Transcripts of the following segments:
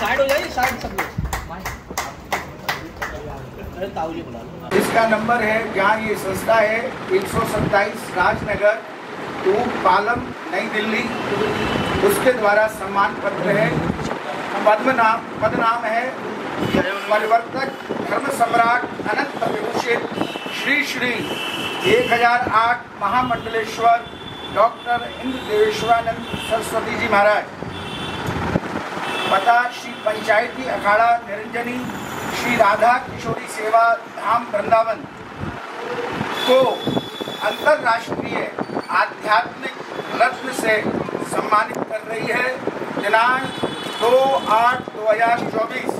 Side हो जाइए, side सब लोग। इसका नंबर है, जहाँ ये संस्था है 127 राजनगर 2 पालम नई दिल्ली, उसके द्वारा सम्मान पत्र है। पद नाम है परिवर्तक धर्म सम्राट अनंत विभूषित श्री श्री 1008 महामंडलेश्वर डॉक्टर इंद्र देवेश्वरानंद सरस्वती जी महाराज। पता श्री पंचायती अखाड़ा निरंजनी श्री राधा किशोरी सेवा धाम वृंदावन को अंतरराष्ट्रीय आध्यात्मिक रत्न से सम्मानित कर रही है। दिनांक 2/8/2024।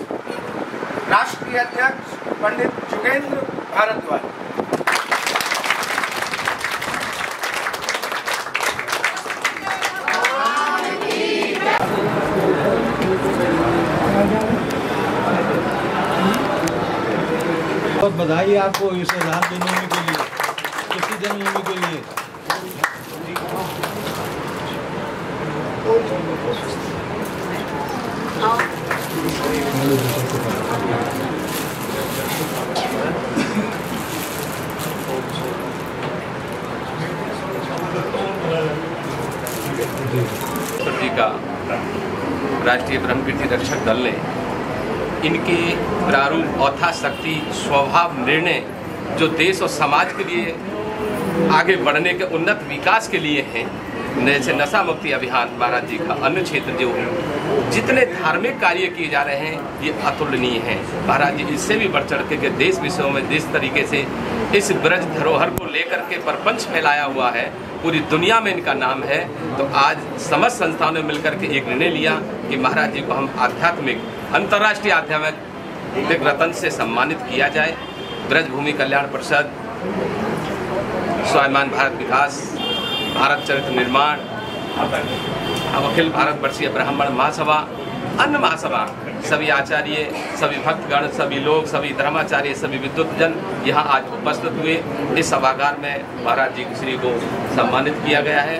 राष्ट्रीय अध्यक्ष पंडित जुगेंद्र भारद्वाज। बहुत बधाई आपको इस राम जन्मभूमि के लिए, कृष्ण जन्मभूमि के लिए। जी का राष्ट्रीय ब्रह्म कीर्ति रक्षक दल ने इनके प्रारूप औथाशक्ति स्वभाव निर्णय जो देश और समाज के लिए आगे बढ़ने के उन्नत विकास के लिए हैं, जैसे नशा मुक्ति अभियान महाराज जी का, अन्य क्षेत्र जो जितने धार्मिक कार्य किए जा रहे हैं ये अतुलनीय हैं। महाराज जी इससे भी बढ़ चढ़ के देश विषयों में जिस तरीके से इस ब्रज धरोहर को लेकर के प्रपंच फैलाया हुआ है, पूरी दुनिया में इनका नाम है। तो आज समस्त संस्थानों ने मिलकर के एक निर्णय लिया कि महाराज जी को हम आध्यात्मिक अंतर्राष्ट्रीय आध्यात्मिक रत्न से सम्मानित किया जाए। ब्रजभूमि कल्याण परिषद, स्वाभिमान भारत विकास, भारत चरित्र निर्माण, अखिल भारत वर्षीय ब्राह्मण महासभा, अन्य महासभा, सभी आचार्य, सभी भक्तगण, सभी लोग, सभी धर्माचार्य, सभी विद्वतजन यहाँ आज उपस्थित हुए। इस सभागार में महाराज जी श्री को सम्मानित किया गया है।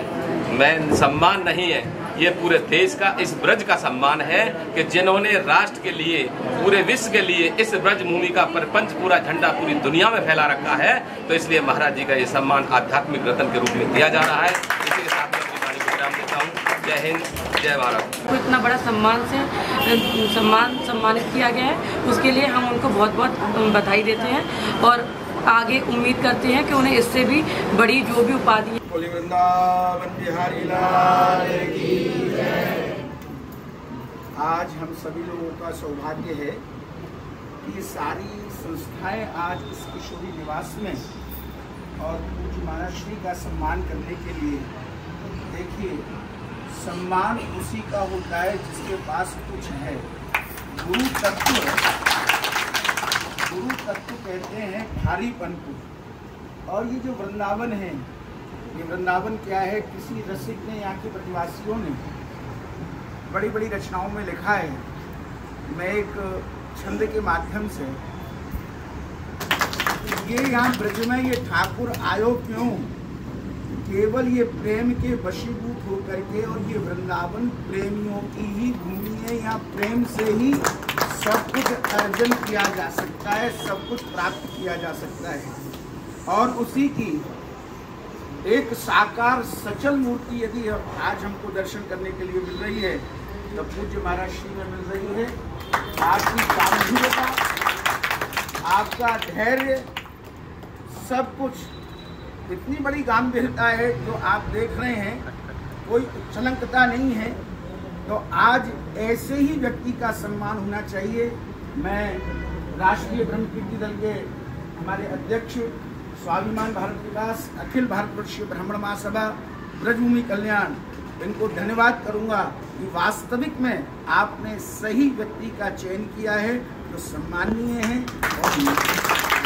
मैं सम्मान नहीं है, ये पूरे देश का, इस ब्रज का सम्मान है कि जिन्होंने राष्ट्र के लिए, पूरे विश्व के लिए इस ब्रज भूमि का प्रपंच पूरा झंडा पूरी दुनिया में फैला रखा है। तो इसलिए महाराज जी का ये सम्मान आध्यात्मिक रत्न के रूप में दिया जा रहा है। इसी के साथ मैं अपनी वाणी को विराम देता हूँ। जय हिंद, जय भारत। इतना बड़ा सम्मान से सम्मानित किया गया है, उसके लिए हम उनको बहुत बहुत बधाई देते हैं और आगे उम्मीद करते हैं कि उन्हें इससे भी बड़ी जो भी उपाधि वृंदावन बिहारी लाल की जय। आज हम सभी लोगों का सौभाग्य है कि ये सारी संस्थाएं आज इस किशोरी निवास में और पूज्य महाराज श्री का सम्मान करने के लिए, देखिए सम्मान उसी का होता है जिसके पास कुछ है। गुरु तत्व कहते हैं भारीपन को। और ये जो वृंदावन है, ये वृंदावन क्या है, किसी रसिक ने, यहाँ के प्रतिवासियों ने बड़ी बड़ी रचनाओं में लिखा है। मैं एक छंद के माध्यम से, ये यहाँ ब्रज में ये ठाकुर आयो क्यों, केवल ये प्रेम के वशीभूत होकर के। और ये वृंदावन प्रेमियों की ही भूमि है, यहाँ प्रेम से ही सब कुछ अर्जन किया जा सकता है, सब कुछ प्राप्त किया जा सकता है। और उसी की एक साकार सचल मूर्ति यदि आज हमको दर्शन करने के लिए मिल रही है तो पूज्य महाराज श्री में मिल रही है। आपकी गांभीर्यता, आपका धैर्य, सब कुछ इतनी बड़ी गांभीर्यता है जो आप देख रहे हैं, कोई उच्छलंकता नहीं है। तो आज ऐसे ही व्यक्ति का सम्मान होना चाहिए। मैं राष्ट्रीय ब्रह्म कीर्ति दल के हमारे अध्यक्ष, स्वाभिमान भारत विकास, अखिल भारतवर्षीय ब्राह्मण महासभा, ब्रजभूमि कल्याण, इनको धन्यवाद करूंगा कि वास्तविक में आपने सही व्यक्ति का चयन किया है जो सम्माननीय है और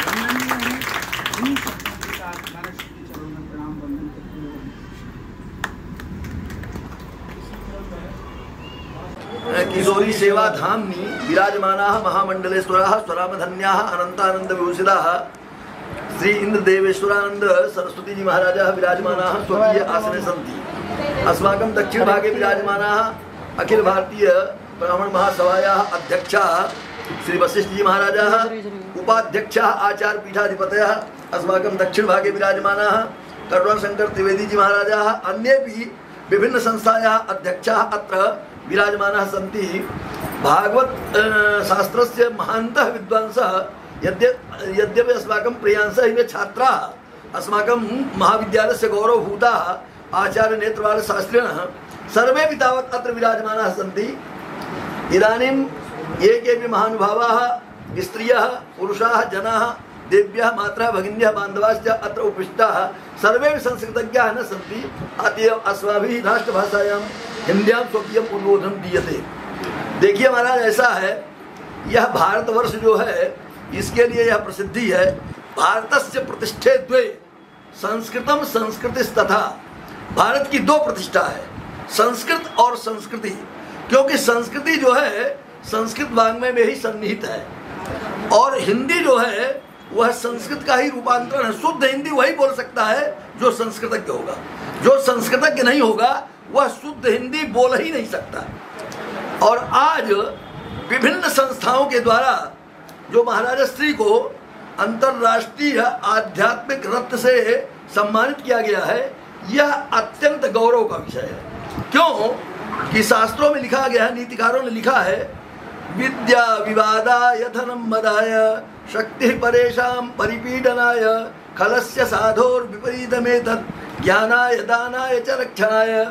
वंदनीय है। इन शब्दों के साथ महाराज श्री के चरणों में प्रणाम वंदन करते हुए किशोरी सेवा धामनी विराजमानाः महामंडलेश्वराः स्वरामधन्याः अनंतानंद विभूषिताः श्री इंद्र देवेश्वरानंद सरस्वती जी महाराजाः विराजमानाः स्वकीय आसने सन्ति। अस्माकं दक्षिण भागे विराजमानाः अखिल भारतीय ब्राह्मण महासभायाः अध्यक्षाः श्री वशिष्ठ जी महाराजाः, उपाध्यक्षाः आचार्य पीठाधिपतयः अस्माकं दक्षिण भागे विराजमानाः करुणाशंकर त्रिवेदी जी महाराजाः, अन्येपि विभिन्न संस्थायाः अध्यक्षाः अत्र विराजमानाः सन्ति। भागवत शास्त्रस्य महान्तः विद्वांसः यद्यपि अस्माकं प्रियांसः इमे छात्राः अस्माकं महाविद्यालयस्य गौरवभूताः आचार्य नेत्रवाल शास्त्रिणः सर्वेपि तावत् अत्र विराजमानाः सन्ति। इदानीं ये केऽपि महानुभावाः स्त्रियः पुरुषाः जनाः देव्यः मात्रा भगिन्यः बान्धवाश्च अत्र उपविष्टाः सर्वे संस्कृतज्ञाः न सन्ति। अतएव अस्माभिः राष्ट्रभाषायां हिन्द्यां स्वकीयम् उद्बोधनं दीयते। देखिए महाराज, ऐसा है, यह भारतवर्ष जो है इसके लिए यह प्रसिद्धि है। भारतस्य प्रतिष्ठे द्वे संस्कृतम संस्कृतिस्तथा। भारत की दो प्रतिष्ठा है, संस्कृत और संस्कृति, क्योंकि संस्कृति जो है संस्कृत वाङ्मय में ही सन्निहित है और हिंदी जो है वह संस्कृत का ही रूपांतरण है। शुद्ध हिंदी वही बोल सकता है जो संस्कृतज्ञ होगा, जो संस्कृतज्ञ नहीं होगा वह शुद्ध हिंदी बोल ही नहीं सकता। और आज विभिन्न संस्थाओं के द्वारा जो महाराजा श्री को अंतर्राष्ट्रीय आध्यात्मिक रत्न से सम्मानित किया गया है, यह अत्यंत गौरव का विषय है। क्यों कि शास्त्रों में लिखा गया है, नीतिकारों ने लिखा है, विद्या विवादाय धनम मदाय शक्ति परेशान परिपीडनाय खलस्य साधोर विपरीतमेतत् ज्ञानाय दानाय च रक्षणाय।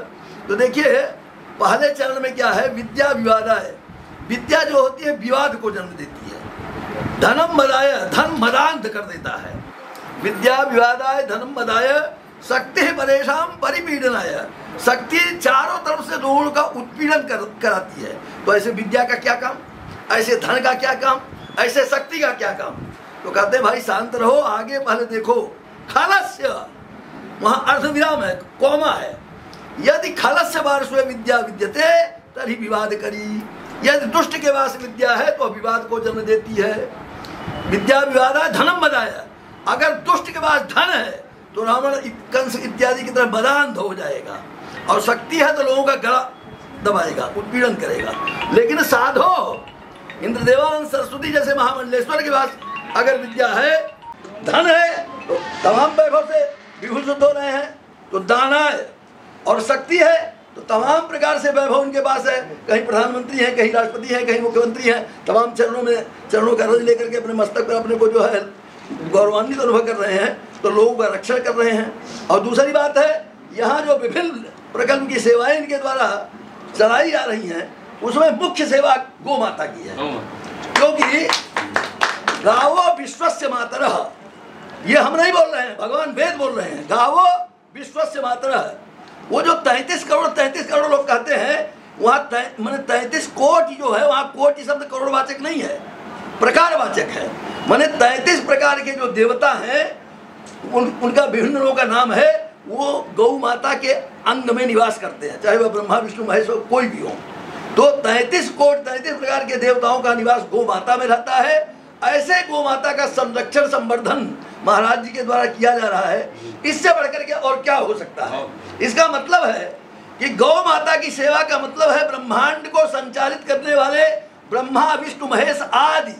तो देखिए पहले चरण में क्या है, विद्या विवादाय। विद्या जो होती है विवाद को जन्म देती है। धनम मदाय, धन मदांध कर देता है। विद्या विवादाय धनम मदाय शक्ति परेशान परिपीडनाय। शक्ति चारों तरफ से लोगों का उत्पीड़न कराती है। तो ऐसे विद्या का क्या काम, ऐसे धन का क्या काम, ऐसे शक्ति का क्या काम। तो कहते हैं भाई शांत रहो, आगे पहले देखो। खलस्य, वहां अर्धविराम है, कोमा है। यदि खलस्य वार्ष्वे विद्या विद्यते तभी विवाद करी। यदि दुष्ट के पास विद्या है तो विवाद को जन्म देती है। विद्या विवादा धनम मदाया। अगर दुष्ट के पास धन है तो रावण कंस इत्यादि की तरह मदांध हो जाएगा, और शक्ति है तो लोगों का गला दबाएगा, उत्पीड़न करेगा। लेकिन साधो इंद्रदेवानंद सरस्वती जैसे महामंडलेश्वर के पास अगर विद्या है, धन है, तो तमाम वैभव से विभूषित हो रहे हैं। तो दाना है और शक्ति है तो तमाम प्रकार से वैभव उनके पास है। कहीं प्रधानमंत्री हैं, कहीं राष्ट्रपति हैं, कहीं मुख्यमंत्री हैं। तमाम चरणों का रज लेकर के अपने मस्तक पर अपने को जो है गौरवान्वित अनुभव कर रहे हैं, तो लोगों का रक्षण कर रहे हैं। और दूसरी बात है, यहाँ जो विभिन्न प्रकल्प की सेवाएं इनके द्वारा चलाई जा रही हैं, उसमें मुख्य सेवा गौ माता की है। क्योंकि गावो विश्वस्य मातरः, ये हम नहीं बोल रहे हैं, भगवान वेद बोल रहे हैं। गावो विश्वस्य मातरः। वो जो 33 करोड़ लोग कहते हैं, वहाँ मैंने 33 कोटि जो है, वहाँ कोटि शब्द करोड़वाचक नहीं है, प्रकारवाचक है। माने 33 प्रकार के जो देवता हैं उनका विभिन्न लोगों का नाम है, वो गौ माता के अंग में निवास करते हैं, चाहे वह ब्रह्मा विष्णु महेश हो, कोई भी हो। तो 33 प्रकार के देवताओं का निवास गौ माता में रहता है। ऐसे गौ माता का संरक्षण संवर्धन महाराज जी के द्वारा किया जा रहा है। इससे बढ़कर के और क्या हो सकता है। इसका मतलब है कि गौ माता की सेवा का मतलब है ब्रह्मांड को संचालित करने वाले ब्रह्मा विष्णु महेश आदि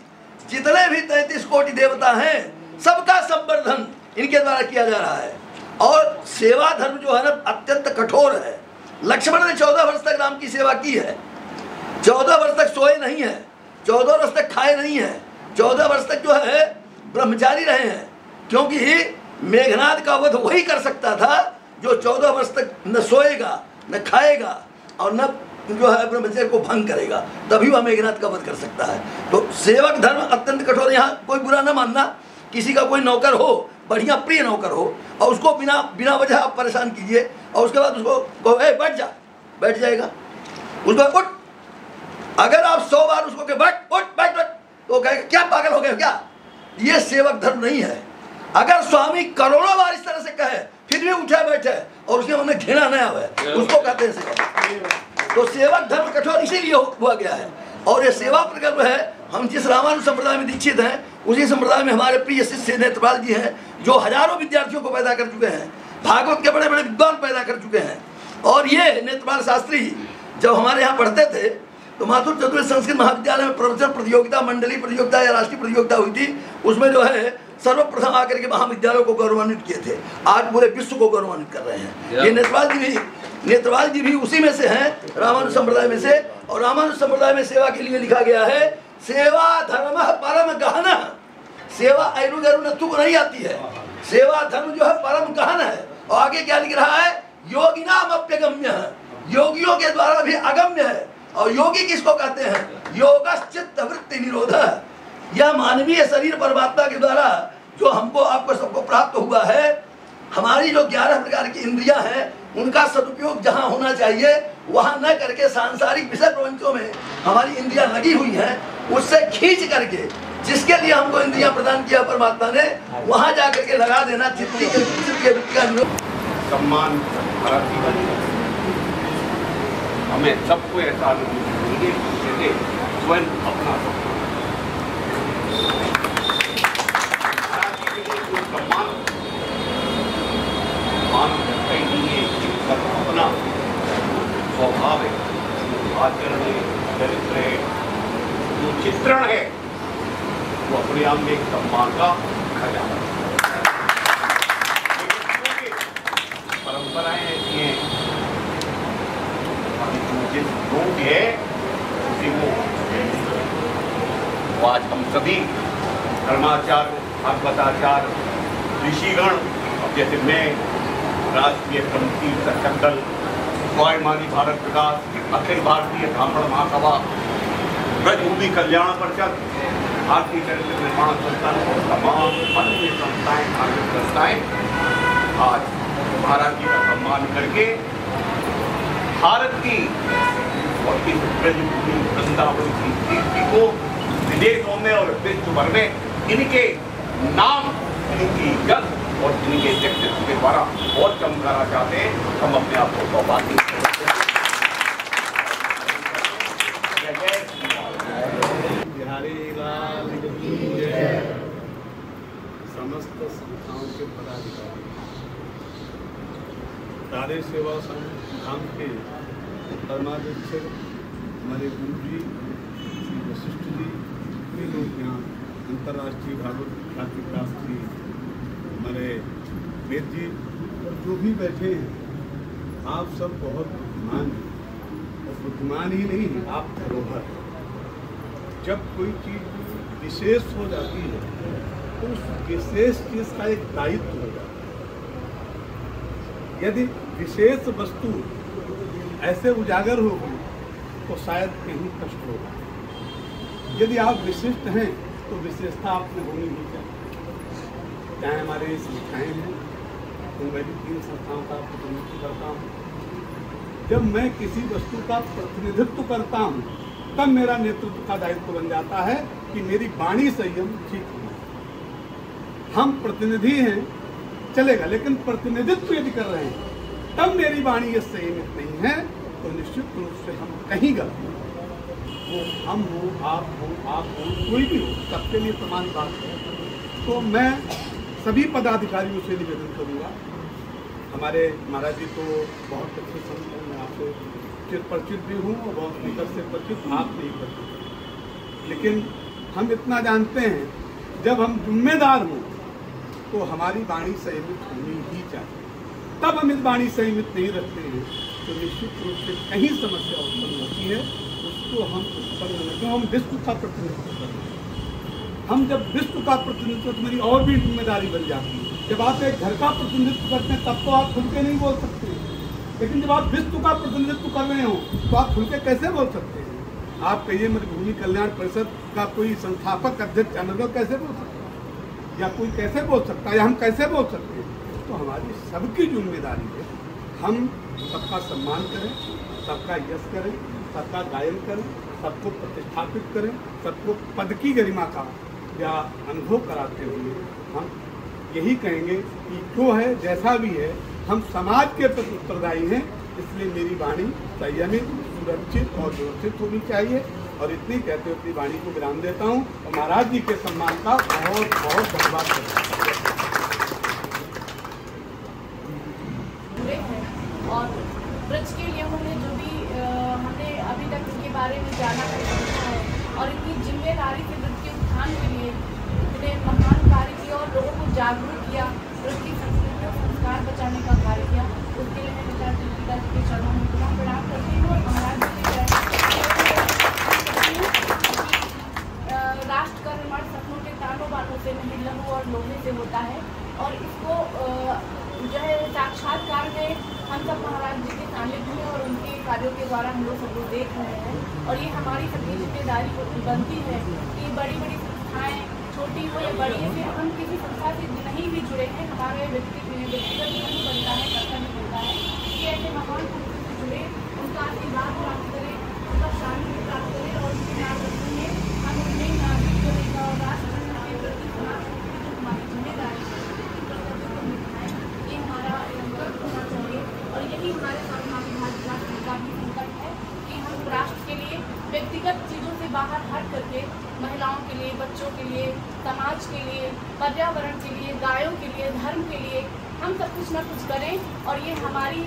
जितने भी 33 कोटि देवता हैं, सबका संवर्धन इनके द्वारा किया जा रहा है। और सेवा धर्म जो है ना अत्यंत कठोर है। लक्ष्मण ने 14 वर्ष तक राम की सेवा की है। 14 वर्ष तक सोए नहीं है, 14 वर्ष तक खाए नहीं है, 14 वर्ष तक जो है ब्रह्मचारी रहे हैं। क्योंकि मेघनाद का वध वही कर सकता था जो 14 वर्ष तक न सोएगा, न खाएगा और न जो है ब्रह्मचर्य को भंग करेगा, तभी वह मेघनाद का वध कर सकता है। तो सेवक धर्म अत्यंत कठोर। यहाँ कोई बुरा न मानना, किसी का कोई नौकर हो, बढ़िया प्रिय नौकर हो, और उसको बिना वजह आप परेशान कीजिए, और उसके बाद उसको कहो ए बैठ जा, बैठ जाएगा। उसको उठ, अगर आप 100 बार उसको कहे बैठ उठ बैठ बैठ, तो कहेगा क्या पागल हो गए क्या। ये सेवक धर्म नहीं है। अगर स्वामी करोड़ों बार इस तरह से कहे फिर भी उठे बैठे और उसके मन में घृणा न आवे, उसको कहते हैं सेवक। तो सेवक धर्म कठोर इसीलिए हुआ गया है। और ये सेवा प्रकल्प है। हम जिस रामानुज संप्रदाय में दीक्षित हैं, उसी संप्रदाय में हमारे प्रिय शिष्य नेत्रपाल जी हैं, जो हजारों विद्यार्थियों को पैदा कर चुके हैं, भागवत के बड़े बड़े विद्वान पैदा कर चुके हैं। और ये नेत्रपाल शास्त्री जब हमारे यहाँ पढ़ते थे तो माथुर चतुर्वेद संस्कृत महाविद्यालय में प्रवचन प्रतियोगिता, मंडलीय प्रतियोगिता या राष्ट्रीय प्रतियोगिता हुई थी। उसमें जो है सर्वप्रथम आकर के महाविद्यालयों को गौरवान्वित किए थे। आज पूरे विश्व को गौरवान्वित कर रहे हैं। ये नेत्रपाल जी भी उसी में से हैं, रामानुज संप्रदाय में से। और रामानुज संप्रदाय में सेवा के लिए लिखा गया है, सेवा धर्म परम गहन। सेवा ऐरू गैरू नत्थु को नहीं आती है, सेवा धर्म जो है परम गहन है। और आगे क्या लिख रहा है, योगिनाम अप्यगम्य है, योगियों के द्वारा भी अगम्य है। और योगी किसको कहते हैं, योगश्चित्त वृत्ति निरोध। यह मानवीय शरीर परमात्मा के द्वारा जो हमको आपको सबको प्राप्त हुआ है, हमारी जो 11 प्रकार की इंद्रियां हैं उनका सदुपयोग जहां होना चाहिए वहां न करके सांसारिक विषय प्रपंचों में हमारी इंद्रियां लगी हुई हैं, उससे खींच करके जिसके लिए हमको इंद्रियां प्रदान किया परमात्मा ने, वहां जाकर के लगा देना चित्त के वृत्ति का निरोध। सम्मान हमें सबको ऐसा अनुभव स्वयं अपना सम्मान अपना स्वभाव है, आचरण है, चरित्र है, जो चित्रण है, वो अपने आप में एक सम्मान का खजाना। परंपराएं ऐसी हैं, जिस लोग है उसी को आज हम सभी धर्माचार्य, भागवताचार्य, ऋषिगण, जैसे मैं राष्ट्रीय पंथी रक्षक दल, स्वाभिमानी भारत विकास, अखिल भारतीय ब्राह्मण महासभा, ब्रजभूमि कल्याण परिषद, भारतीय चरित्र निर्माण संस्थान और तमाम अन्य संस्थाएं, धार्मिक संस्थाएं आज महाराज जी का सम्मान करके भारत की और इस ब्रजभूमि वृंदावन की कीर्ति को विदेशों में और विश्व भर में इनके नाम, इनकी इज्जत और इनके व्यक्तित्व के द्वारा और चमकाना चाहते हैं। हम अपने आप को सौभाग्य समस्त संस्थाओं के पदाधिकारी, कार्य सेवा संघ के धर्माध्यक्ष हमारे गुरु जी श्री वशिष्ठ जी, वे लोग यहाँ अंतर्राष्ट्रीय भागवत ख्याति प्राप्त श्री हमारे वेद जी और जो भी बैठे हैं, आप सब बहुत बुद्धिमान हैं। और बुद्धिमान ही नहीं है, आप धरोहर। जब कोई चीज विशेष हो जाती है तो उस विशेष चीज का एक दायित्व हो जाता है। यदि विशेष वस्तु ऐसे उजागर हो गई तो शायद कहीं कष्ट होगा। यदि आप विशिष्ट हैं तो विशेषता आपने होनी ही चाहिए। चाहे हमारे संस्थाएं हैं, तो मैं भी 3 संस्थाओं का प्रतिनिधित्व करता हूँ। जब मैं किसी वस्तु का प्रतिनिधित्व करता हूँ तब मेरा नेतृत्व का दायित्व बन जाता है कि मेरी वाणी संयम ठीक होना। हम प्रतिनिधि हैं चलेगा, लेकिन प्रतिनिधित्व यदि कर रहे हैं तब मेरी वाणी ये संयमित नहीं है तो निश्चित रूप से हम कहीं गलत हैं। वो हम हो, आप हो, कोई भी हो, सबके लिए समान बात है। तो मैं सभी पदाधिकारियों से निवेदन करूँगा, हमारे महाराज जी तो बहुत अच्छे संत हैं, मैं आपसे चिर परिचित भी हूँ और बहुत निकट से परिचित, आप नहीं परिचित, लेकिन हम इतना जानते हैं जब हम जिम्मेदार हों तो हमारी वाणी संयमित होनी ही चाहिए। तब हम इस वाणी संयमित नहीं रखते हैं तो निश्चित रूप से कहीं समस्या उत्पन्न होती है। उसको हम उत्पन्न नहीं, क्यों हम विश्व का प्रतिनिधित्व करते हैं। हम जब विश्व का प्रतिनिधित्व तो मेरी और भी जिम्मेदारी बन जाती है। जब आप एक घर का प्रतिनिधित्व करते हैं तब तो आप खुल के नहीं बोल सकते, लेकिन जब आप विश्व का प्रतिनिधित्व कर रहे हो तो आप खुल के कैसे बोल सकते हैं। आप कहिए ब्रजभूमि कल्याण परिषद का कोई संस्थापक अध्यक्ष अनर्गल कैसे बोल सकते हैं, या कोई कैसे बोल सकता है, या हम कैसे बोल सकते हैं। तो हमारी सबकी जिम्मेदारी है हम सबका सम्मान करें, सबका यश करें, सबका गायन करें, सबको प्रतिष्ठापित करें, सबको पद की गरिमा का या अनुभव कराते हुए हम यही कहेंगे कि जो है जैसा भी है हम समाज के प्रति उत्तरदायी हैं। इसलिए मेरी वाणी संयमित, सुरक्षित और व्यवस्थित होनी चाहिए। और इतनी कहते हुए अपनी वाणी को विराम देता हूँ और महाराज जी के सम्मान का बहुत बहुत धन्यवाद करता हूँ। और ब्रज के नियमों में जो भी हमने अभी तक उनके बारे में जाना है, समझा है और इतनी जिम्मेदारी से वृत्ति उत्थान के लिए इतने महान कार्य किया और लोगों को जागरूक किया, वृत्ति संस्कृति और संस्कार बचाने का कार्य किया। उसके लिए मैं विद्यार्थी पिताजी के चरणों में प्रणाम करती हूँ और महाराज जी के राष्ट्र का निर्माण सपनों के तानों बातों से नहीं, लहू और लोहे से होता है और इसको जो है साक्षात्कार में हम सब महाराज जी के सानिध्य में और उनके कार्यों के द्वारा हम लोग सब लोग देख रहे हैं और ये हमारी सबकी जिम्मेदारी बनती है कि बड़ी बड़ी संस्थाएं छोटी हो या बड़ी, फिर हम किसी संस्था से नहीं भी जुड़े हैं, हमारे व्यक्तिगत जीवन बनता है, कर्तव्य बनता है कि ऐसे महान पुरुषों से जुड़े, उनका आशीर्वाद प्राप्त करें, उनका शांति प्राप्त करें और उनके मार्गदर्शन में हम अपने नागरिक और राष्ट्र के प्रति समाज जो हमारी जिम्मेदारी है ये हमारा संकल्प होना चाहिए और यही हमारे स्वाभिमानी भाजपा का भी संकल्प है कि हम राष्ट्र के लिए व्यक्तिगत चीज़ों से बाहर हट करके महिलाओं के लिए, बच्चों के लिए, समाज के लिए, पर्यावरण के लिए, गायों के लिए, धर्म के लिए हम सब कुछ न कुछ करें और ये हमारी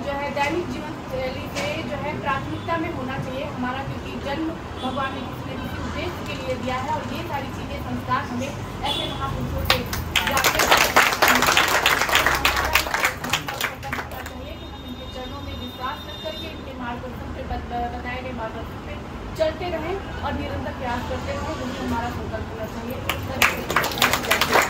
जो है दैनिक जीवन शैली से जो है प्राथमिकता में होना चाहिए हमारा, क्योंकि जन्म भगवान ने किसी न किसी उद्देश्य के लिए दिया है और ये सारी चीज़ें संस्कार हमें ऐसे महापुरुषों से जाकर विश्वास रख करके इनके मार्गदर्शन पे बताए गए मार्गदर्शन पे चलते रहें और निरंतर प्रयास करते रहें, जिससे हमारा संकल्प होना चाहिए।